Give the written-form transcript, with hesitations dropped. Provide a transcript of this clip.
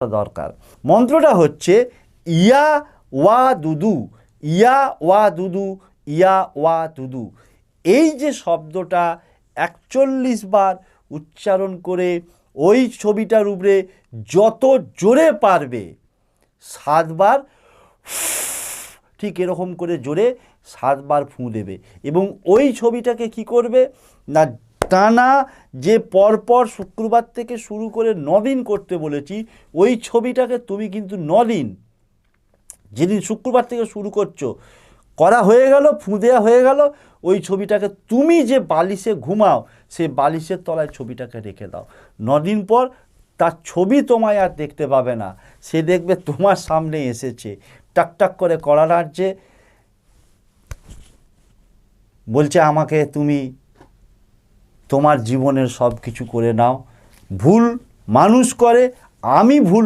দরকার। মন্ত্রটা হচ্ছে ইয়া ওয়া দুদু, ইয়া ওয়া দুদু, ইয়া ওয়া দুদু। এই যে শব্দটা 41 বার উচ্চারণ করে ওই ছবিটার উপরে যত জোরে পারবে 7 বার ঠিক এরকম করে জোরে 7 বার ফুঁ দেবে। এবং ওই ছবিটাকে কি করবে না, টানা যে পরপর শুক্রবার থেকে শুরু করে 9 দিন করতে বলেছি, ওই ছবিটাকে তুমি কিন্তু 9 দিন, যেদিন শুক্রবার থেকে শুরু করছো, করা হয়ে গেল, ফুঁ দেওয়া হয়ে গেল, ওই ছবিটাকে তুমি যে বালিশে ঘুমাও সেই বালিশের তলায় ছবিটাকে রেখে দাও। 9 দিন পর তার ছবি তোমায় আর দেখতে পাবে না, সে দেখবে তোমার সামনে এসেছে, টাকটাক করে কড়া নাড়ছে, বলছে আমাকে তুমি তোমার জীবনের সব কিছু করে নাও। ভুল মানুষ করে, আমি ভুল